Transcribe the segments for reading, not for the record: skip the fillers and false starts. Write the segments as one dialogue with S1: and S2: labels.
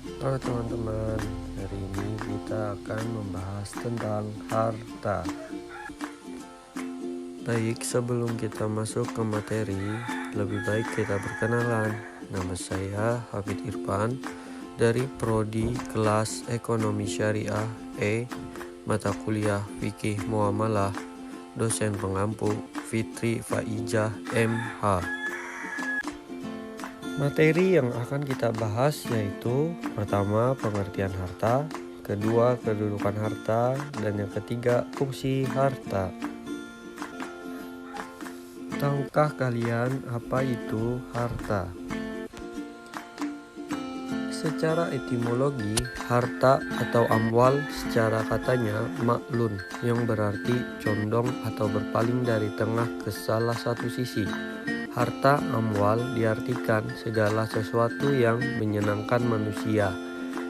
S1: Halo teman-teman, hari ini kita akan membahas tentang harta. Baik, sebelum kita masuk ke materi, lebih baik kita berkenalan. Nama saya Hafid Irfan dari Prodi Kelas Ekonomi Syariah E, mata kuliah Fikih Muamalah, dosen pengampu Fitri Faijah MH. Materi yang akan kita bahas yaitu pertama pengertian harta, kedua kedudukan harta, dan yang ketiga fungsi harta. Tahukah kalian apa itu harta? Secara etimologi, harta atau amwal secara katanya maklun, yang berarti condong atau berpaling dari tengah ke salah satu sisi. Harta amwal diartikan segala sesuatu yang menyenangkan manusia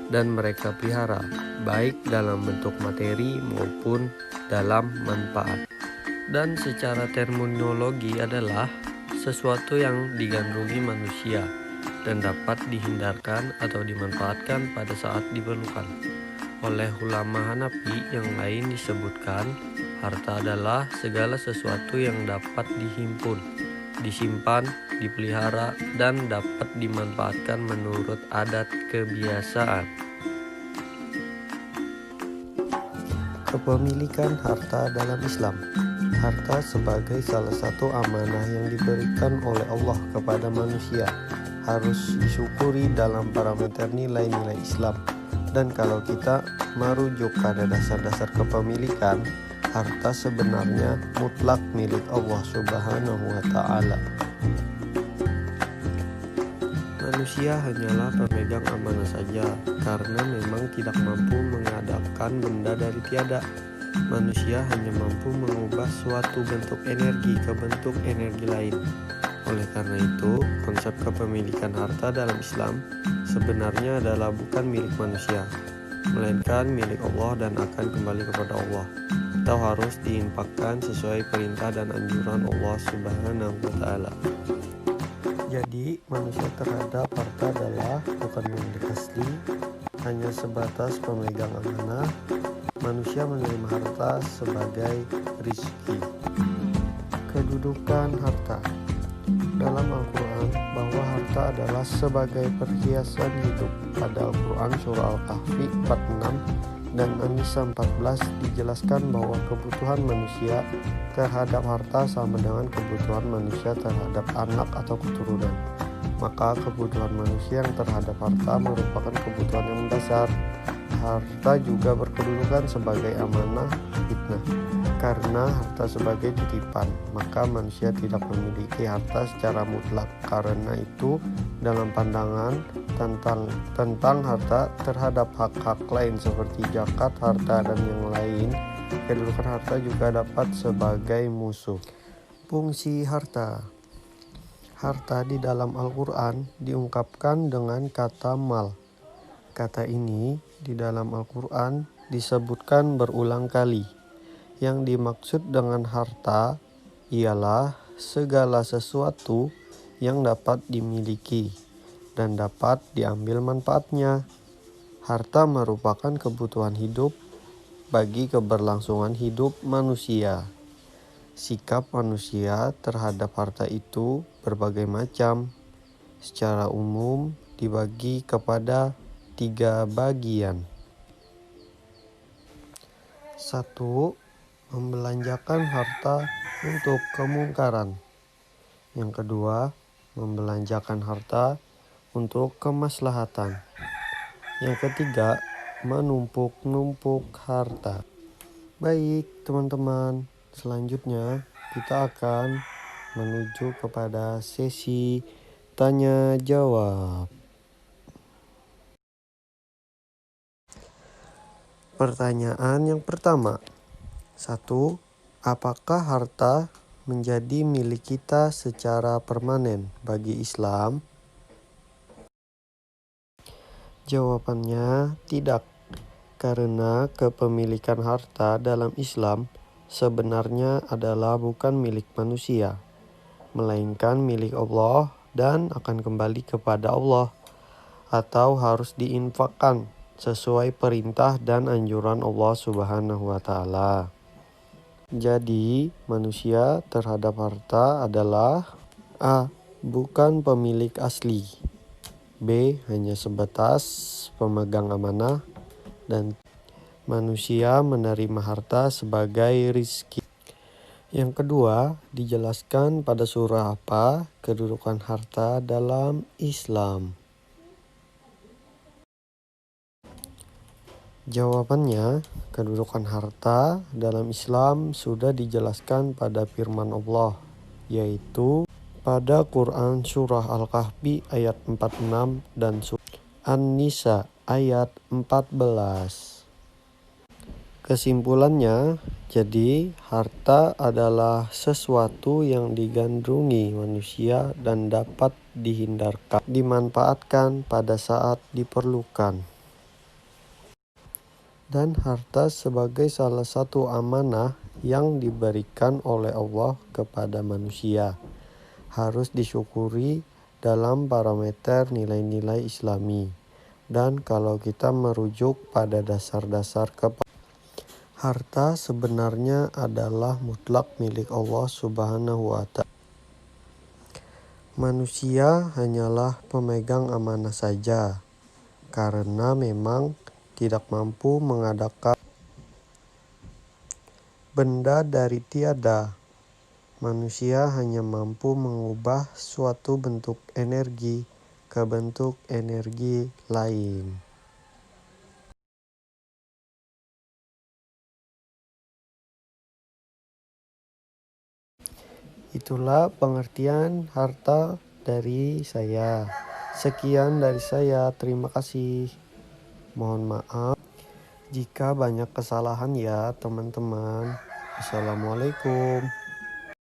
S1: dan mereka pelihara, baik dalam bentuk materi maupun dalam manfaat. Dan secara terminologi adalah sesuatu yang digandrungi manusia dan dapat dihindarkan atau dimanfaatkan pada saat diperlukan. Oleh ulama Hanafi yang lain disebutkan, harta adalah segala sesuatu yang dapat dihimpun, disimpan, dipelihara, dan dapat dimanfaatkan menurut adat kebiasaan. Kepemilikan harta dalam Islam. Harta sebagai salah satu amanah yang diberikan oleh Allah kepada manusia harus disyukuri dalam parameter nilai-nilai Islam. Dan kalau kita merujuk pada dasar-dasar kepemilikan, harta sebenarnya mutlak milik Allah Subhanahu wa Ta'ala. Manusia hanyalah pemegang amanah saja, karena memang tidak mampu mengadakan benda dari tiada. Manusia hanya mampu mengubah suatu bentuk energi ke bentuk energi lain. Oleh karena itu, konsep kepemilikan harta dalam Islam sebenarnya adalah bukan milik manusia, melainkan milik Allah dan akan kembali kepada Allah, atau harus diinfakkan sesuai perintah dan anjuran Allah Subhanahu wa Ta'ala. Jadi, manusia terhadap harta adalah bukan milik asli, hanya sebatas pemegang amanah. Manusia menerima harta sebagai rizki. Kedudukan harta dalam Al-Quran, bahwa harta adalah sebagai perhiasan hidup. Pada Al-Quran surah Al-Kahfi 46 dan An-Nisa 14 dijelaskan bahwa kebutuhan manusia terhadap harta sama dengan kebutuhan manusia terhadap anak atau keturunan. Maka kebutuhan manusia yang terhadap harta merupakan kebutuhan yang mendasar. Harta juga berkedudukan sebagai amanah fitnah. Karena harta sebagai titipan, maka manusia tidak memiliki harta secara mutlak. Karena itu, dalam pandangan tentang harta terhadap hak-hak lain seperti zakat, harta, dan yang lain, kedudukan harta juga dapat sebagai musuh. Fungsi harta. Harta di dalam Al-Quran diungkapkan dengan kata mal. Kata ini di dalam Al-Quran disebutkan berulang kali. Yang dimaksud dengan harta ialah segala sesuatu yang dapat dimiliki dan dapat diambil manfaatnya. Harta merupakan kebutuhan hidup bagi keberlangsungan hidup manusia. Sikap manusia terhadap harta itu berbagai macam. Secara umum dibagi kepada 3 bagian. 1. Membelanjakan harta untuk kemungkaran. Yang kedua, membelanjakan harta untuk kemaslahatan. Yang ketiga, menumpuk-numpuk harta. Baik, teman-teman, selanjutnya kita akan menuju kepada sesi tanya jawab. Pertanyaan yang pertama. 1. Apakah harta menjadi milik kita secara permanen bagi Islam? Jawabannya tidak, karena kepemilikan harta dalam Islam sebenarnya adalah bukan milik manusia, melainkan milik Allah dan akan kembali kepada Allah. atau harus diinfakkan sesuai perintah dan anjuran Allah Subhanahu wa Ta'ala. Jadi, manusia terhadap harta adalah A. Bukan pemilik asli, B. Hanya sebatas pemegang amanah, dan manusia menerima harta sebagai rizki. Yang kedua, dijelaskan pada surah apa kedudukan harta dalam Islam? Jawabannya, kedudukan harta dalam Islam sudah dijelaskan pada firman Allah, yaitu pada Quran Surah Al-Kahfi ayat 46 dan Surah An-Nisa ayat 14. Kesimpulannya, jadi harta adalah sesuatu yang digandrungi manusia dan dapat dihindarkan, dimanfaatkan pada saat diperlukan. Dan harta sebagai salah satu amanah yang diberikan oleh Allah kepada manusia, harus disyukuri dalam parameter nilai-nilai Islami. Dan kalau kita merujuk pada dasar-dasar harta sebenarnya adalah mutlak milik Allah Subhanahu wa Ta'ala. Manusia hanyalah pemegang amanah saja, karena memang tidak mampu mengadakan benda dari tiada. Manusia hanya mampu mengubah suatu bentuk energi ke bentuk energi lain. Itulah pengertian harta dari saya. Sekian dari saya, terima kasih. Mohon maaf jika banyak kesalahan ya teman-teman. Assalamualaikum.